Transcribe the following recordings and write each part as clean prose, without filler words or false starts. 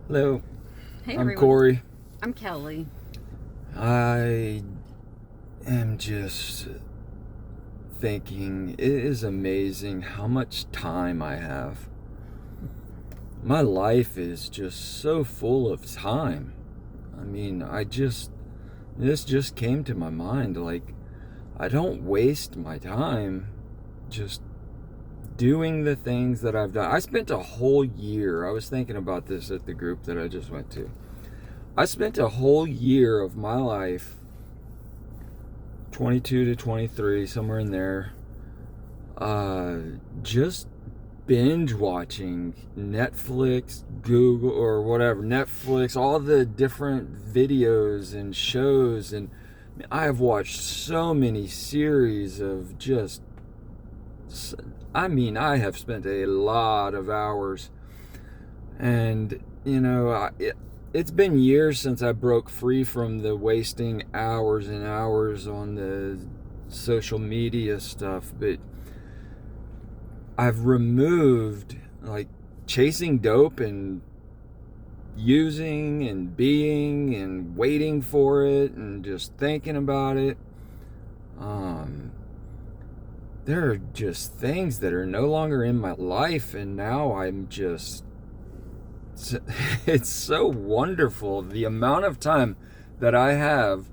Hello, Hey I'm everyone, Corey. I'm Kelly. I am just thinking it is amazing how much time I have. My life is just so full of time. I mean, this just came to my mind. Like, I don't waste my time just doing the things that I've done. I spent a whole year, I was thinking about this at the group that I just went to. I spent a whole year of my life 22 to 23, somewhere in there, uh, just binge watching Netflix, Google, or whatever, Netflix, all the different videos and shows. And I have watched so many series of just, I have spent a lot of hours. And, it's been years since I broke free from the wasting hours and hours on the social media stuff, but I've removed like chasing dope and using and being and waiting for it and just thinking about it. Um, there are just things that are no longer in my life, and now it's so wonderful the amount of time that I have.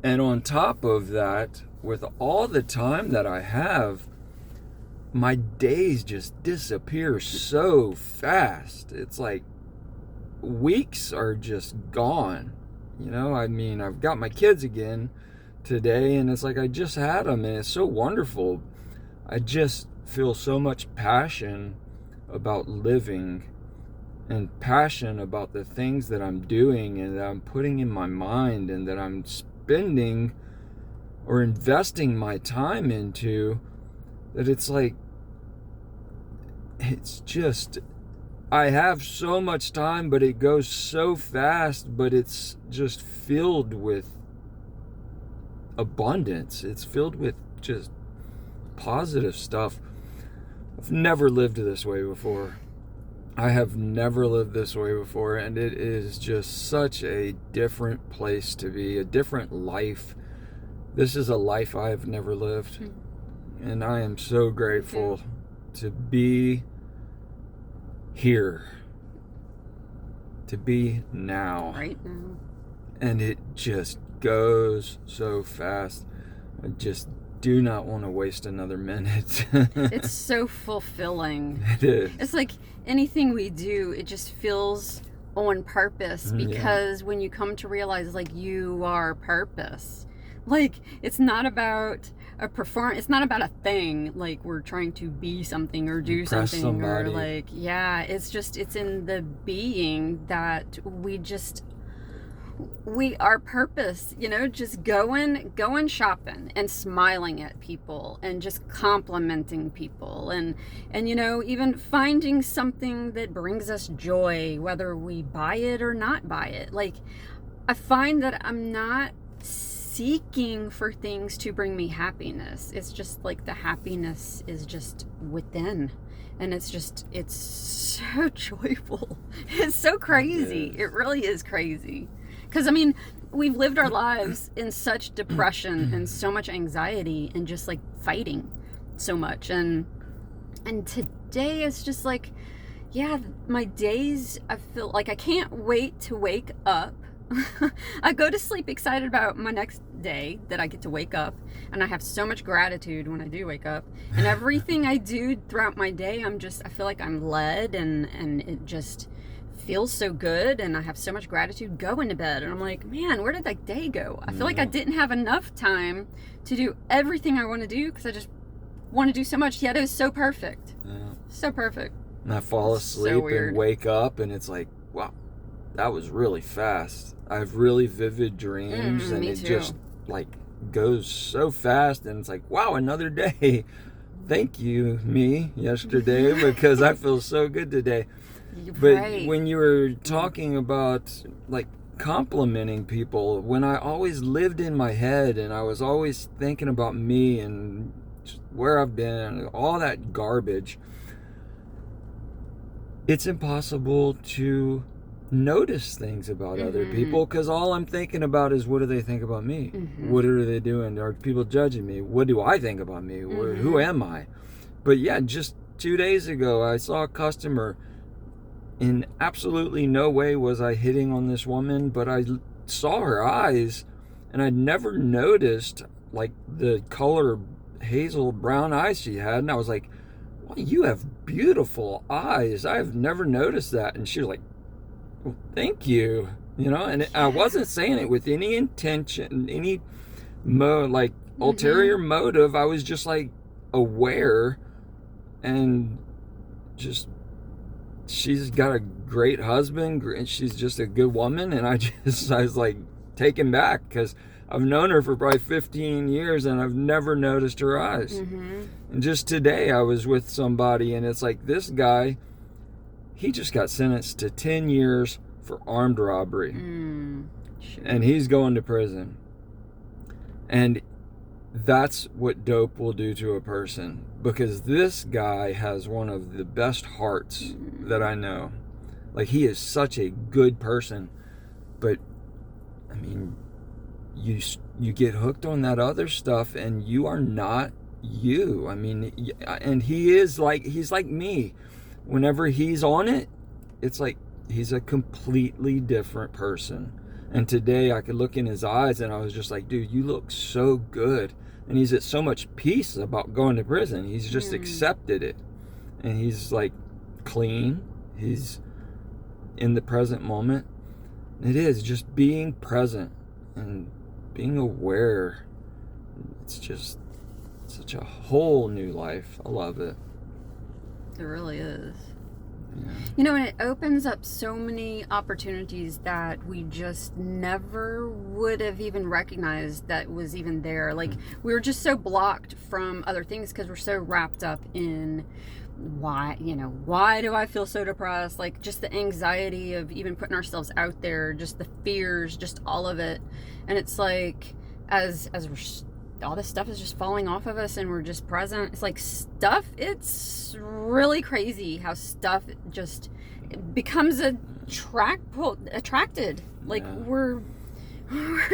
And on top of that, with all the time that I have, my days just disappear so fast. It's like weeks are just gone. I've got my kids again today, and it's like I just had them, and it's so wonderful. I just feel so much passion about living and passion about the things that I'm doing and that I'm putting in my mind and that I'm spending or investing my time into, that it's just, I have so much time, but it goes so fast, but it's just filled with abundance. It's filled with just positive stuff. I've never lived this way before. I have never lived this way before, and it is just such a different place to be, a different life. This is a life I have never lived, and I am so grateful to be here, to be now. Right now. And it just goes so fast. I just do not want to waste another minute. It's so fulfilling. It is. It's like anything we do, it just feels on purpose, because when you come to realize like you are purpose. Like it's not about a perform, it's not about a thing like we're trying to be something or do Impress something somebody. or like it's in the being that we are purpose, just going shopping and smiling at people and just complimenting people and even finding something that brings us joy, whether we buy it or not buy it. Like I find that I'm not seeking for things to bring me happiness. It's just like the happiness is just within, and it's so joyful. It's so crazy. It really is crazy. Because, we've lived our lives in such depression and so much anxiety and just like fighting so much. And today it's just like, my days, I feel like I can't wait to wake up. I go to sleep excited about my next day that I get to wake up. And I have so much gratitude when I do wake up. And everything I do throughout my day, I feel like I'm led, and it just feels so good, and I have so much gratitude going to bed, and I'm like, man, where did that day go? I feel like I didn't have enough time to do everything I want to do because I just want to do so much, yet it was so perfect. So perfect. And I fall asleep and wake up, and it's like, wow, that was really fast. I have really vivid dreams, and it just like goes so fast, and it's like, wow, another day. Thank you, me, yesterday, because I feel so good today. But when you were talking about like complimenting people, when I always lived in my head and I was always thinking about me and where I've been, all that garbage, it's impossible to notice things about other people, because all I'm thinking about is, what do they think about me? What are they doing? Are people judging me? What do I think about me? Who am I? But yeah, just 2 days ago, I saw a customer. In absolutely no way was I hitting on this woman, but I saw her eyes, and I'd never noticed like the color hazel brown eyes she had, and I was like, well, you have beautiful eyes. I've never noticed that. And she was like, well, thank you. And I wasn't saying it with any intention, any ulterior motive. I was just like aware, and just, she's got a great husband, and she's just a good woman. And I was like taken back, because I've known her for probably 15 years and I've never noticed her eyes. And just today I was with somebody, and it's like, this guy, he just got sentenced to 10 years for armed robbery. Sure. And he's going to prison. And that's what dope will do to a person, because this guy has one of the best hearts that I know. Like, he is such a good person, but I mean, you get hooked on that other stuff, and you are not you. I mean, and he's like me. Whenever he's on it, it's like he's a completely different person. And today I could look in his eyes, and I was just like, dude, you look so good. And he's at so much peace about going to prison. He's just accepted it. And he's like clean. He's in the present moment. It is just being present and being aware. It's just such a whole new life. I love it. It really is. Yeah. And it opens up so many opportunities that we just never would have even recognized that was even there. Like, we were just so blocked from other things because we're so wrapped up in why do I feel so depressed? Like, just the anxiety of even putting ourselves out there, just the fears, just all of it. And it's like, as we're all this stuff is just falling off of us and we're just present. It's like it's really crazy how stuff just becomes attracted. Like, we're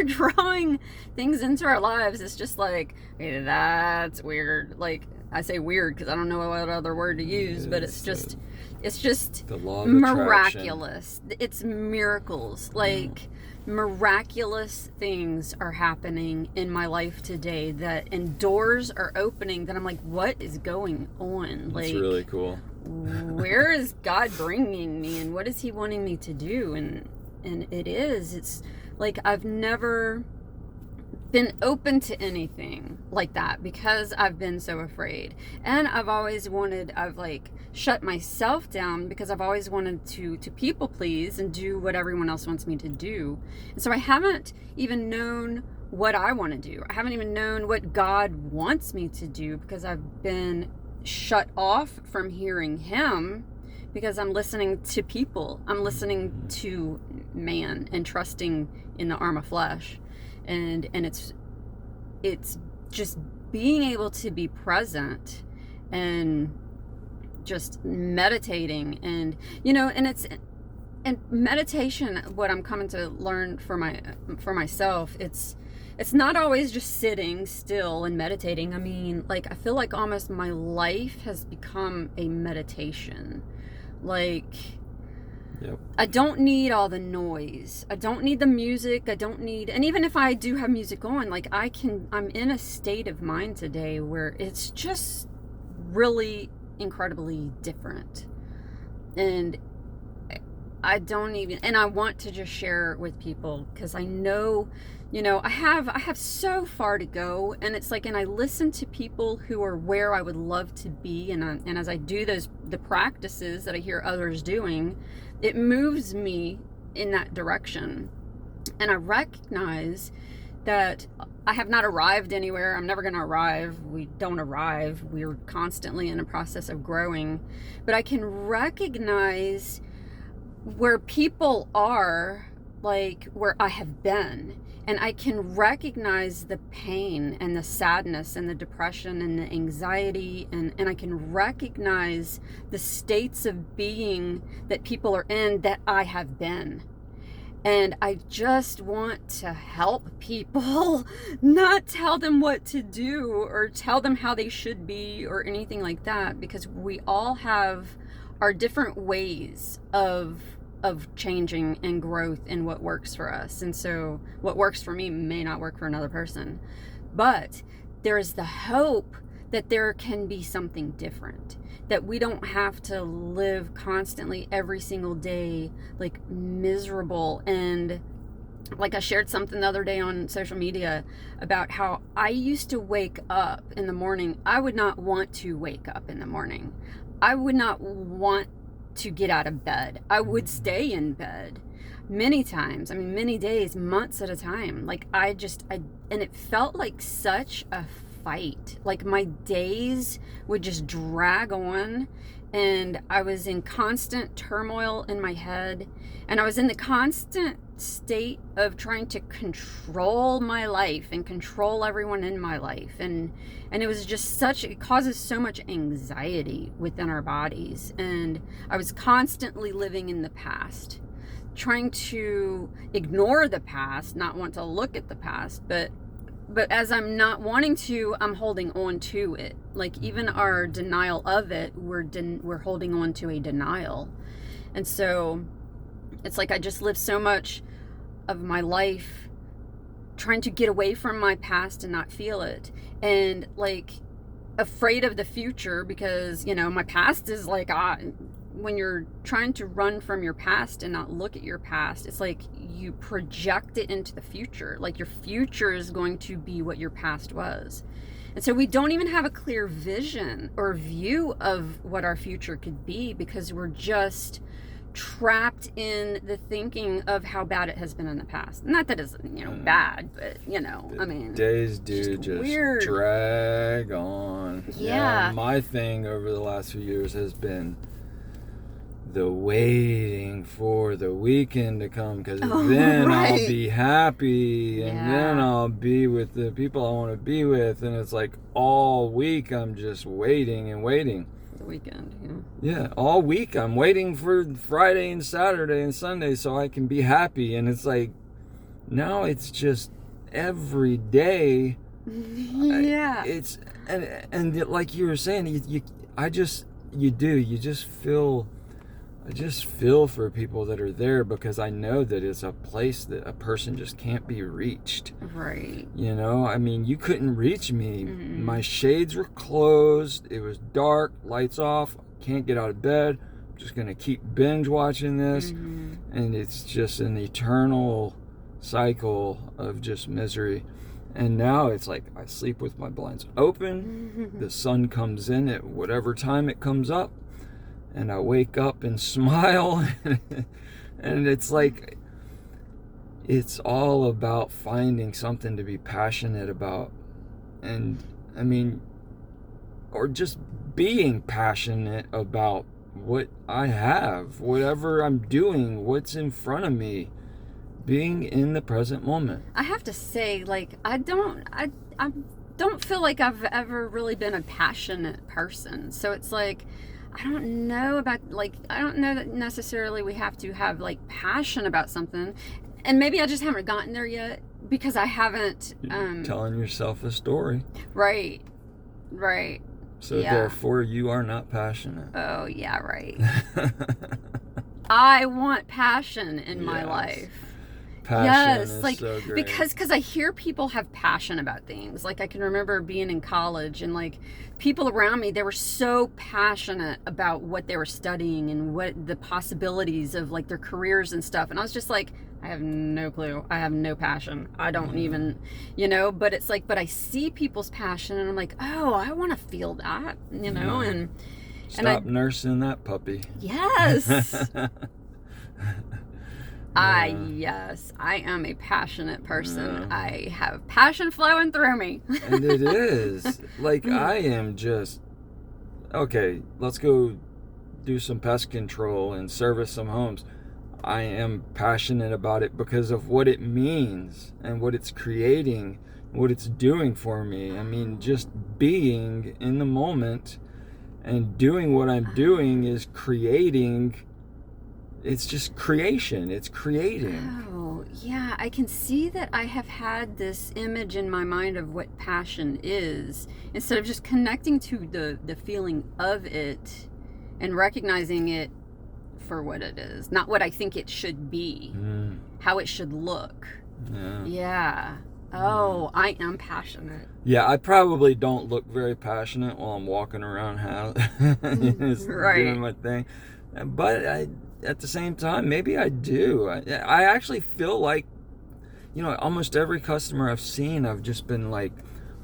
drawing things into our lives. It's just like, hey, that's weird. Like, I say weird because I don't know what other word to use, but it's just the law of miraculous. It's miracles. Like, miraculous things are happening in my life today, and doors are opening that I'm like, what is going on? Like, it's really cool. Where is God bringing me, and what is he wanting me to do? And it's like, I've never been open to anything like that because I've been so afraid. And I've like shut myself down because I've always wanted to people please and do what everyone else wants me to do. And so I haven't even known what I want to do. I haven't even known what God wants me to do because I've been shut off from hearing him because I'm listening to people. I'm listening to man and trusting in the arm of flesh. And it's just being able to be present and just meditating and meditation, what I'm coming to learn for myself, it's not always just sitting still and meditating. I mean, like, I feel like almost my life has become a meditation. Like, yep. I don't need all the noise. I don't need the music. And even if I do have music on, like, I'm in a state of mind today where it's just really incredibly different. And I want to just share it with people because I know, I have so far to go, and it's like, and I listen to people who are where I would love to be, and as I do the practices that I hear others doing, it moves me in that direction. And I recognize that I have not arrived anywhere. I'm never going to arrive. We don't arrive. We're constantly in a process of growing. But I can recognize where people are, like where I have been. and I can recognize the pain and the sadness and the depression and the anxiety, and I can recognize the states of being that people are in that I have been. And I just want to help people, not tell them what to do or tell them how they should be or anything like that, because we all have our different ways of changing and growth and what works for us. And so what works for me may not work for another person. But there is the hope that there can be something different, that we don't have to live constantly every single day like miserable. And like I shared something the other day on social media about how I used to wake up in the morning. I would not want to wake up in the morning. I would not want to get out of bed. I would stay in bed many times. I mean, many days, months at a time. Like and it felt like such a fight. Like my days would just drag on, and I was in constant turmoil in my head, and I was in the constant state of trying to control my life and control everyone in my life, and it was just it causes so much anxiety within our bodies. And I was constantly living in the past, trying to ignore the past, not want to look at the past, but as I'm not wanting to, I'm holding on to it. Like even our denial of it, we're holding on to a denial. And so it's like I just lived so much of my life trying to get away from my past and not feel it, and like afraid of the future, because my past is like, when you're trying to run from your past and not look at your past, it's like you project it into the future. Like your future is going to be what your past was. And so we don't even have a clear vision or view of what our future could be, because we're just trapped in the thinking of how bad it has been in the past. Not that it's bad, but I mean, days do just weird. Drag on. Yeah. My thing over the last few years has been the waiting for the weekend to come, because then right. I'll be happy, and then I'll be with the people I want to be with, and it's like all week I'm just waiting and waiting. The weekend, yeah, all week I'm waiting for Friday and Saturday and Sunday so I can be happy, and it's like now it's just every day. Yeah. It's and like you were saying, I just feel for people that are there, because I know that it's a place that a person just can't be reached. Right. I mean, you couldn't reach me. Mm-hmm. My shades were closed. It was dark, lights off. Can't get out of bed. I'm just going to keep binge watching this. Mm-hmm. And it's just an eternal cycle of just misery. And now it's like I sleep with my blinds open. The sun comes in at whatever time it comes up, and I wake up and smile. And it's like it's all about finding something to be passionate about, and I mean, or just being passionate about what I have, whatever I'm doing, what's in front of me, being in the present moment. I have to say, like, I don't feel like I've ever really been a passionate person. So it's like, I don't know that necessarily we have to have like passion about something. And maybe I just haven't gotten there yet, because I haven't telling yourself a story. Right. So therefore you are not passionate. Oh yeah, right. I want passion in my life. Passion is like, so great. Because I hear people have passion about things. Like I can remember being in college, and like people around me, they were so passionate about what they were studying and what the possibilities of like their careers and stuff. And I was just like, I have no clue. I have no passion. I don't even, but it's like, but I see people's passion, and I'm like, oh, I want to feel that, and stop nursing that puppy. Yes. Yes, I am a passionate person. I have passion flowing through me. And it is. Like, I am just, okay, let's go do some pest control and service some homes. I am passionate about it because of what it means and what it's creating, what it's doing for me. I mean, just being in the moment and doing what I'm doing is creating. It's just creation. It's creating. Oh, yeah. I can see that I have had this image in my mind of what passion is, instead of just connecting to the feeling of it and recognizing it for what it is, not what I think it should be, how it should look. Yeah. Oh, I am passionate. Yeah, I probably don't look very passionate while I'm walking around doing my thing. But at the same time, maybe I do. I actually feel like, almost every customer I've seen, I've just been like,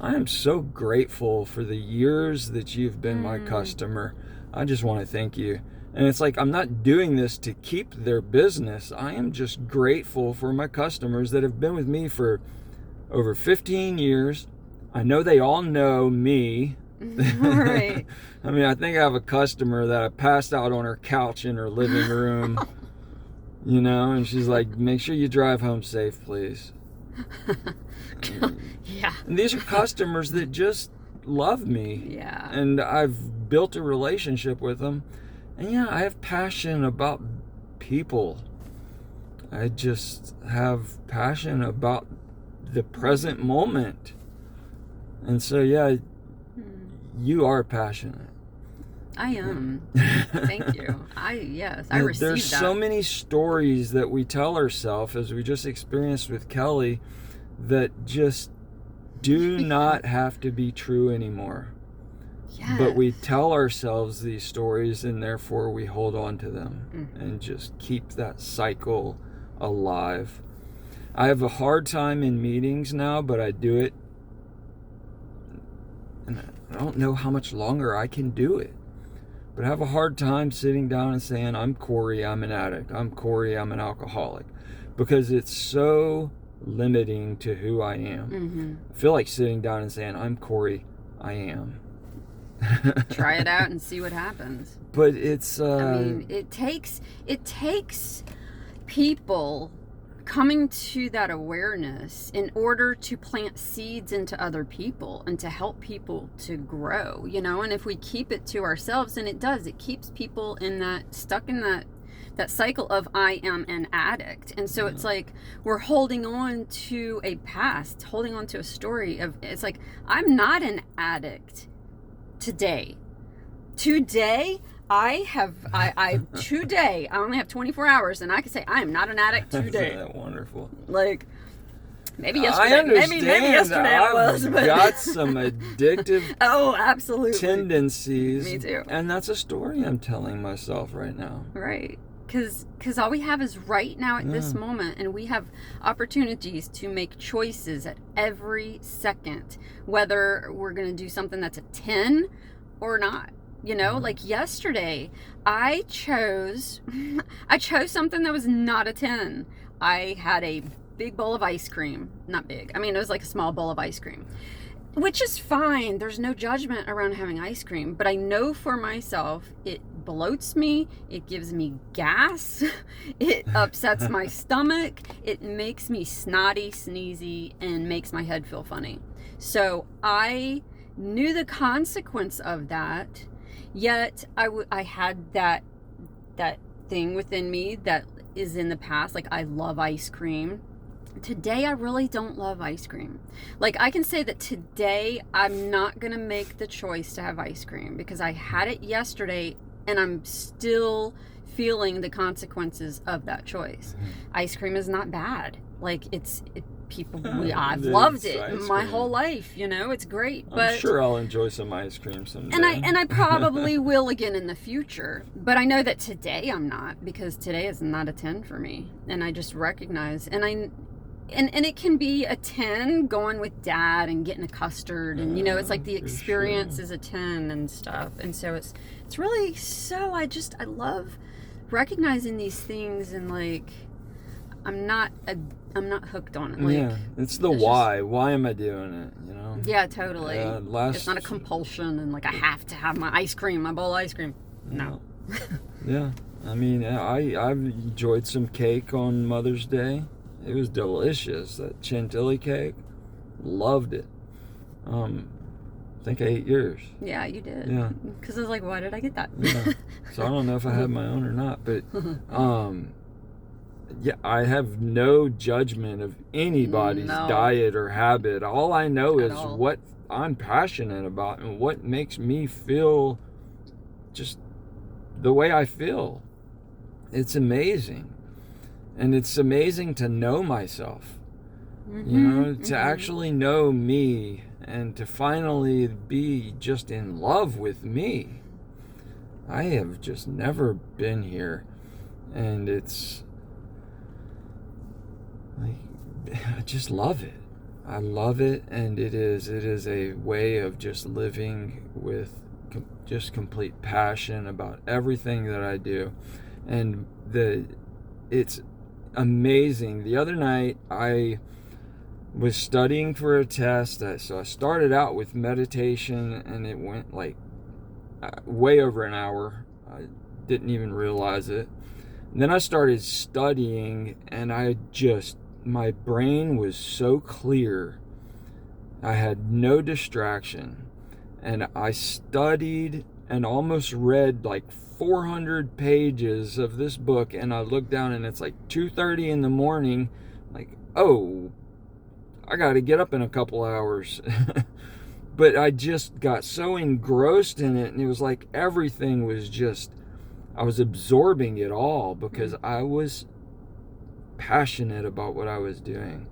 I am so grateful for the years that you've been my customer. I just want to thank you. And it's like, I'm not doing this to keep their business. I am just grateful for my customers that have been with me for over 15 years. I know they all know me. Right. I mean, I think I have a customer that I passed out on her couch in her living room, and she's like, make sure you drive home safe, please. Yeah. And these are customers that just love me. Yeah. And I've built a relationship with them. And yeah, I have passion about people. I just have passion about the present moment. And so, yeah, you are passionate. I am. Thank you. I received There's that. so many stories that we tell ourselves, as we just experienced with Kelly, that just do not have to be true anymore. Yes. But we tell ourselves these stories, and therefore we hold on to them and just keep that cycle alive. I have a hard time in meetings now, but I do it. And I don't know how much longer I can do it. But I have a hard time sitting down and saying, I'm Corey, I'm an addict. I'm Corey, I'm an alcoholic. Because it's so limiting to who I am. I feel like sitting down and saying, I'm Corey, I am. Try it out and see what happens. But it's I mean, it takes people coming to that awareness in order to plant seeds into other people and to help people to grow, and if we keep it to ourselves, and it keeps people stuck in that cycle of I am an addict. And so it's like we're holding on to a past, holding on to a story of, it's like, I'm not an addict today I only have 24 hours and I can say I am not an addict today. Isn't that wonderful? Like, maybe yesterday. I understand. Maybe yesterday I was. I've But got some addictive oh, absolutely. tendencies. Me too. And that's a story I'm telling myself right now. Right. Because all we have is right now at this moment, and we have opportunities to make choices at every second, whether we're going to do something that's a 10 or not. Like yesterday, I chose something that was not a 10. I had a big bowl of ice cream. Not big. I mean, it was like a small bowl of ice cream, which is fine. There's no judgment around having ice cream, but I know for myself, it bloats me, it gives me gas, it upsets my stomach, it makes me snotty, sneezy, and makes my head feel funny. So I knew the consequence of that, yet I had that thing within me that is in the past. Like, I love ice cream. Today, I really don't love ice cream. Like, I can say that today, I'm not going to make the choice to have ice cream because I had it yesterday and I'm still feeling the consequences of that choice. Ice cream is not bad. Like, I've loved it my whole life, it's great. But I'm sure I'll enjoy some ice cream someday. And I probably will again in the future. But I know that today I'm not, because today is not a 10 for me. And I just recognize, and it can be a 10 going with dad and getting a custard, and it's like the experience is a 10 and stuff. And so it's really, so I love recognizing these things, and like I'm not hooked on it. Like, it's the why. Why am I doing it? Yeah, totally. It's not a compulsion, and like I have to have my ice cream, my bowl of ice cream. No. Yeah. I mean, I've enjoyed some cake on Mother's Day. It was delicious. That chantilly cake, loved it. I think I ate yours. Yeah, you did. Yeah. Because I was like, why did I get that? Yeah. So I don't know if I had my own or not, but yeah, I have no judgment of anybody's diet or habit. All I know is what I'm passionate about and what makes me feel just the way I feel. It's amazing. And it's amazing to know myself. You know, to actually know me and to finally be just in love with me. I have just never been here. And it's like, I just love it. I love it, and it is a way of just living with just complete passion about everything that I do. And it's amazing. The other night I was studying for a test, so I started out with meditation, and it went like way over an hour. I didn't even realize it. And then I started studying, and my brain was so clear. I had no distraction, and I studied and almost read like 400 pages of this book, and I looked down and it's like 2:30 in the morning, like, oh, I got to get up in a couple hours. But I just got so engrossed in it, and it was like everything was just, I was absorbing it all because I was passionate about what I was doing.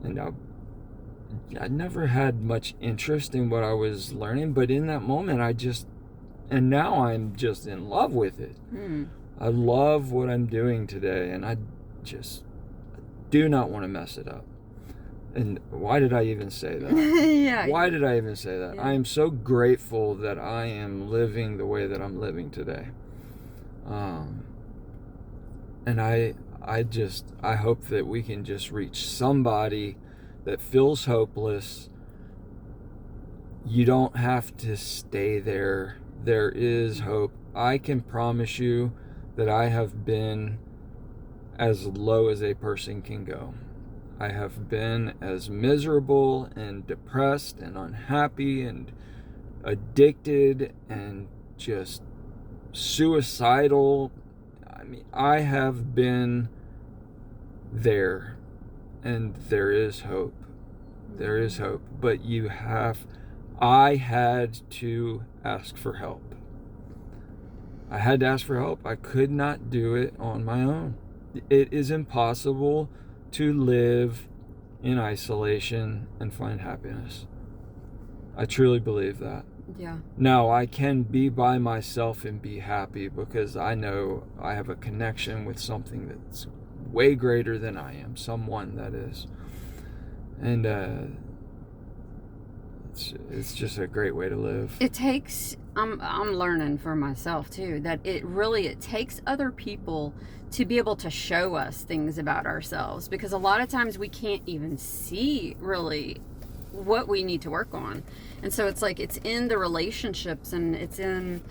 And I never had much interest in what I was learning, but in that moment and now I'm just in love with it. I love what I'm doing today, and I just do not want to mess it up. And why did I even say that? Yeah. Why did I even say that? Yeah. I am so grateful that I am living the way that I'm living today. And I hope that we can just reach somebody that feels hopeless. You don't have to stay there. There is hope. I can promise you that I have been as low as a person can go. I have been as miserable and depressed and unhappy and addicted and just suicidal. I mean, I have been there, and there is hope. There is hope. But I had to ask for help. I had to ask for help. I could not do it on my own. It is impossible to live in isolation and find happiness. I truly believe that. Yeah. Now, I can be by myself and be happy because I know I have a connection with something that's way greater than I am, someone that is. And it's just a great way to live. It takes, I'm learning for myself too, that it takes other people to be able to show us things about ourselves, because a lot of times we can't even see really what we need to work on. And so it's like, it's in the relationships, and it's in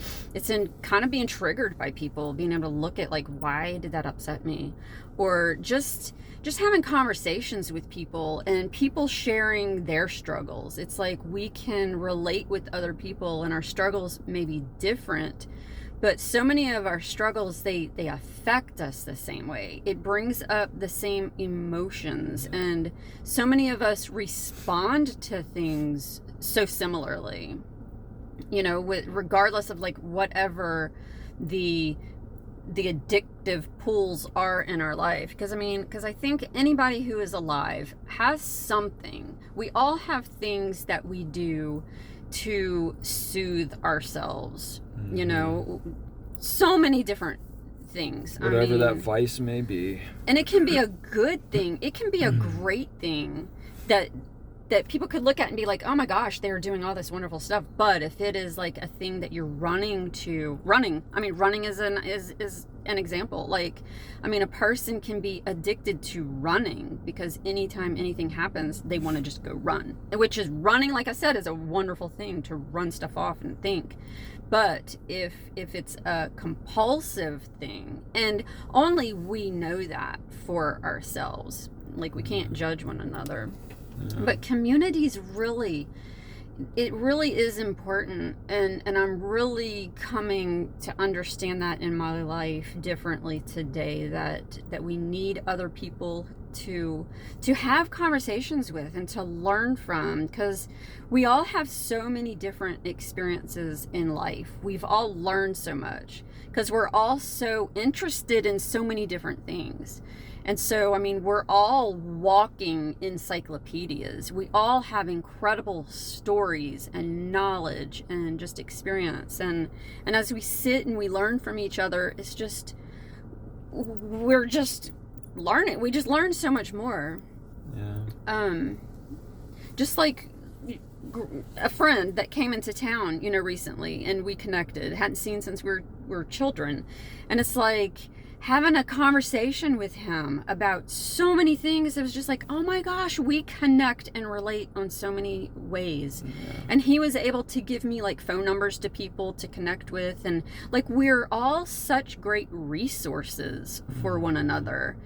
kind of being triggered by people, being able to look at like, why did that upset me? Or just having conversations with people and people sharing their struggles. It's like we can relate with other people, and our struggles may be different, but so many of our struggles, they affect us the same way. It brings up the same emotions, and so many of us respond to things so similarly, you know, regardless of like whatever the addictive pulls are in our life. Because I think anybody who is alive has something. We all have things that we do to soothe ourselves, you know, so many different things. Whatever that vice may be. And it can be a good thing. It can be a great thing that that people could look at and be like, oh my gosh, they're doing all this wonderful stuff. But if it is like a thing that you're running, running is an example. Like, I mean, a person can be addicted to running because anytime anything happens, they want to just go run, which is running, like I said, is a wonderful thing to run stuff off and think. But if it's a compulsive thing, and only we know that for ourselves, like we can't judge one another. But communities really is important, and I'm really coming to understand that in my life differently today, that we need other people to have conversations with and to learn from, because we all have so many different experiences in life. We've all learned so much because we're all so interested in so many different things. And so, I mean, we're all walking encyclopedias. We all have incredible stories and knowledge and just experience. And as we sit and we learn from each other, it's just, we're just learning. We just learn so much more. Yeah. Just like a friend that came into town, recently, and we connected. Hadn't seen since we were children. And it's like, having a conversation with him about so many things, it was just like, oh my gosh, we connect and relate on so many ways. Yeah. And he was able to give me like phone numbers to people to connect with, and like we're all such great resources for one another,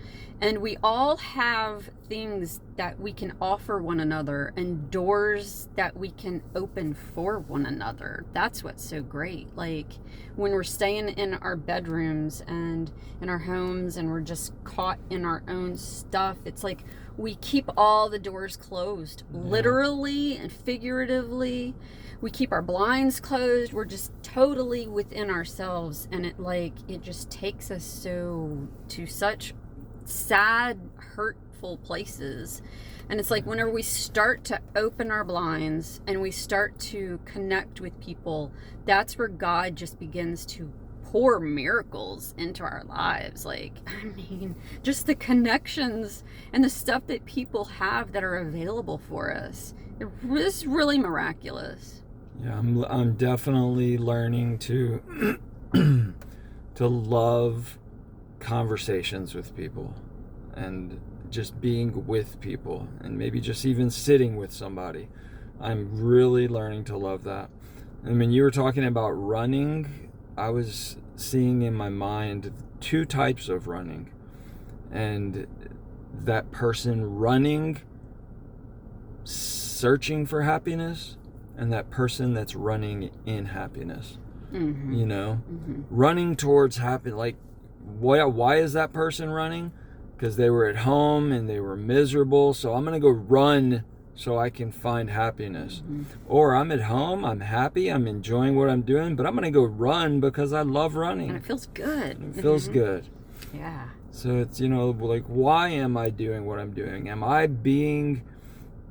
and we all have things that we can offer one another and doors that we can open for one another. That's what's so great. Like when we're staying in our bedrooms and in our homes and we're just caught in our own stuff, it's like we keep all the doors closed, literally and figuratively. We keep our blinds closed. We're just totally within ourselves, and it just takes us to such sad, hurtful places. And it's like whenever we start to open our blinds and we start to connect with people, that's where God just begins to pour miracles into our lives. Like, I mean, just the connections and the stuff that people have that are available for us. It's really miraculous. Yeah, I'm definitely learning to to love conversations with people and just being with people, and maybe just even sitting with somebody. I'm really learning to love that. I mean, you were talking about running. I was seeing in my mind two types of running, and that person running searching for happiness, and that person that's running in happiness. Running towards happiness. Like, why is that person running? Because they were at home and they were miserable, so I'm going to go run so I can find happiness. Or I'm at home, I'm happy, I'm enjoying what I'm doing, but I'm going to go run because I love running. And it feels good. And it feels good. Yeah. So it's, like, why am I doing what I'm doing? Am I being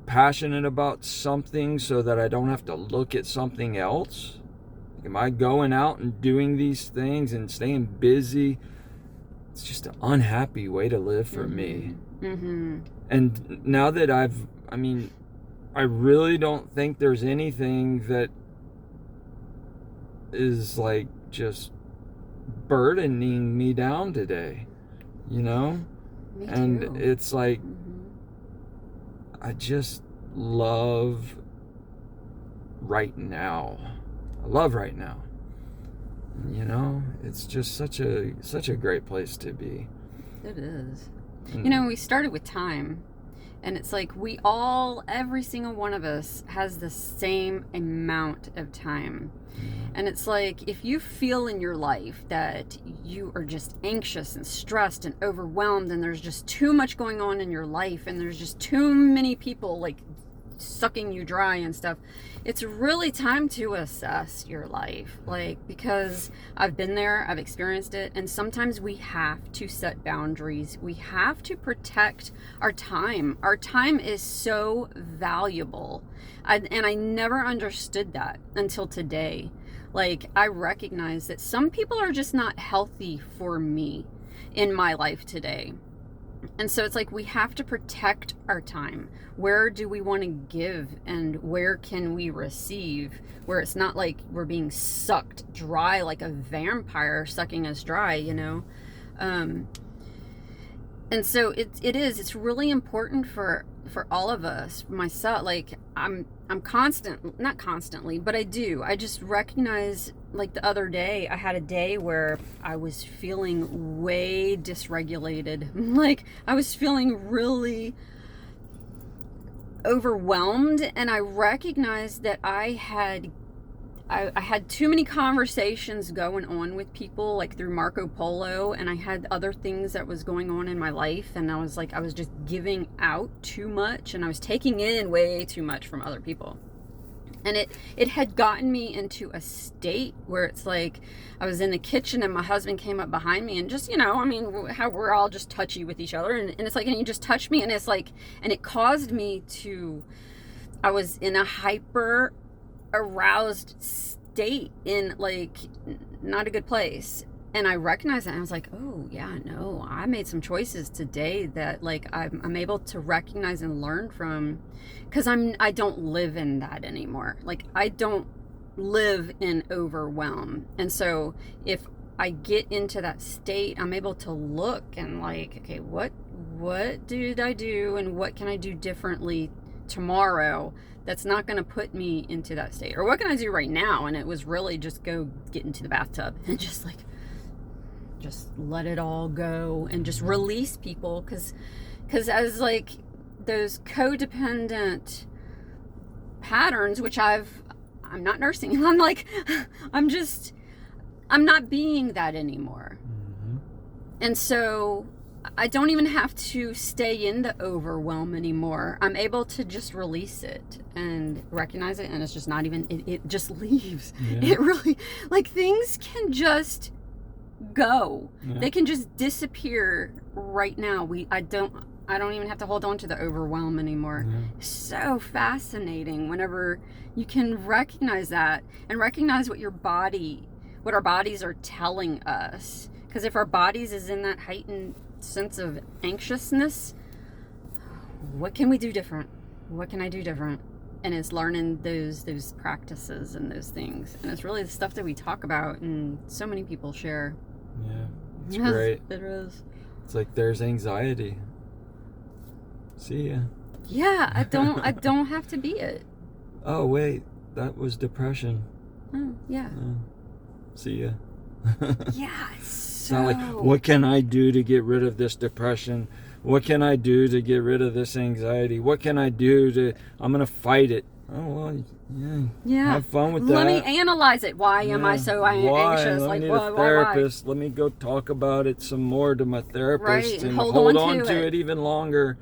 passionate about something so that I don't have to look at something else? Am I going out and doing these things and staying busy? It's just an unhappy way to live for me. And now that I really don't think there's anything that is like just burdening me down today, Me too. And it's like, I just love right now. I love right now. It's just such a great place to be. It is. And We started with time, and it's like every single one of us has the same amount of time. And it's like, if you feel in your life that you are just anxious and stressed and overwhelmed, and there's just too much going on in your life, and there's just too many people like sucking you dry and stuff, it's really time to assess your life. Like, because I've been there, I've experienced it, and sometimes we have to set boundaries. We have to protect our time. Our time is so valuable. And I never understood that until today. Like, I recognize that some people are just not healthy for me in my life today. And so it's like we have to protect our time. Where do we want to give, and where can we receive, where it's not like we're being sucked dry like a vampire sucking us dry, you know? And so it's really important for all of us, myself. Like I'm not constantly, but I just recognize, like the other day I had a day where I was feeling way dysregulated. Like I was feeling really overwhelmed, and I recognized that I had too many conversations going on with people, like through Marco Polo, and I had other things that was going on in my life, and I was just giving out too much, and I was taking in way too much from other people. And it had gotten me into a state where it's like I was in the kitchen and my husband came up behind me and just, I mean, how we're all just touchy with each other. And it's like, and he just touched me, and it's like, and it caused me I was in a hyper aroused state, in like not a good place. And I recognized that, and I was like, oh yeah, no, I made some choices today that like I'm able to recognize and learn from, because I don't live in that anymore. Like I don't live in overwhelm. And so if I get into that state, I'm able to look and like, okay, what did I do, and what can I do differently tomorrow that's not going to put me into that state? Or what can I do right now? And it was really just go get into the bathtub and just let it all go and just release people, because as like those codependent patterns, which I'm not nursing, I'm like I'm not being that anymore. And so I don't even have to stay in the overwhelm anymore. I'm able to just release it and recognize it, and it's just not even, it just leaves. Yeah. It really, like, things can just go. Yeah. They can just disappear right now. I don't even have to hold on to the overwhelm anymore. Yeah. So fascinating whenever you can recognize that, and recognize what our bodies are telling us. Because if our bodies is in that heightened sense of anxiousness, what can we do different? What can I do different? And it's learning those practices and those things. And it's really the stuff that we talk about and so many people share. Yeah, it's great. It is. It's like there's anxiety. See ya. Yeah, I don't have to be it. Oh wait, that was depression. Oh, yeah. See ya. Yeah, it's not like, what can I do to get rid of this depression? What can I do to get rid of this anxiety? What can I do I'm going to fight it. Oh, well, yeah. Have fun with that. Let me analyze it. Why am I so anxious? Let me need a therapist. Let me go talk about it some more to my therapist, and hold on to it even longer.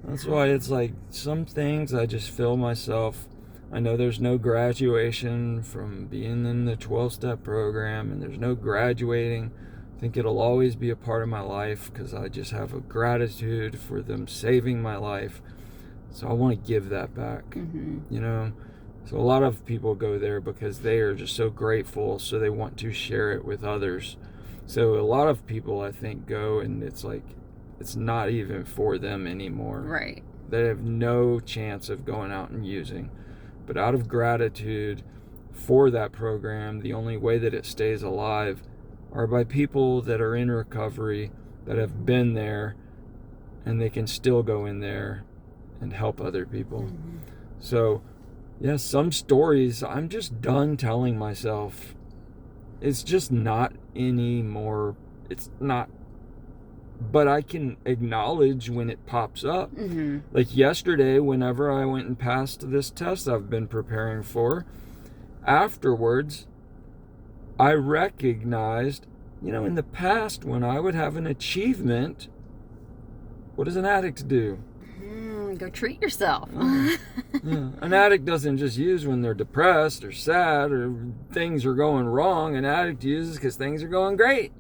That's why it's like some things I just feel myself. I know there's no graduation from being in the 12-step program, and there's no graduating. I think it'll always be a part of my life, because I just have a gratitude for them saving my life. So I want to give that back, So a lot of people go there because they are just so grateful, so they want to share it with others. So a lot of people, I think, go, and it's like, it's not even for them anymore. Right. They have no chance of going out and using. But out of gratitude for that program, the only way that it stays alive are by people that are in recovery, that have been there, and they can still go in there and help other people. So, yeah, some stories I'm just done telling myself. It's just not anymore. It's not. But I can acknowledge when it pops up. Like yesterday, whenever I went and passed this test I've been preparing for, afterwards, I recognized, in the past, when I would have an achievement, what does an addict do? Go treat yourself. Yeah. An addict doesn't just use when they're depressed or sad or things are going wrong. An addict uses because things are going great.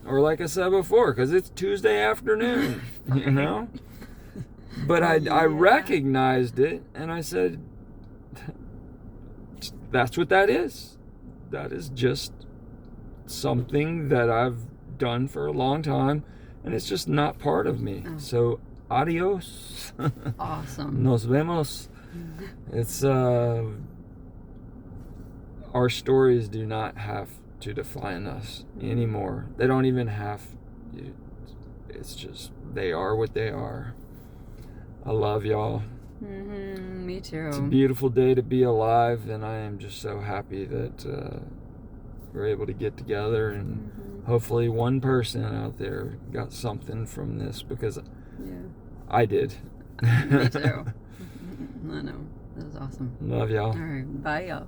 Or like I said before, because it's Tuesday afternoon, But I recognized it, and I said, that's what that is. That is just something that I've done for a long time, and it's just not part of me. Oh. So adios. Awesome. Nos vemos. It's our stories do not have to define us anymore. They don't even have. It's just they are what they are. I love y'all. Me too. It's a beautiful day to be alive, and I am just so happy that we're able to get together, and hopefully one person out there got something from this, because I did. Me too. I know. That was awesome. Love y'all. All right. Bye, y'all.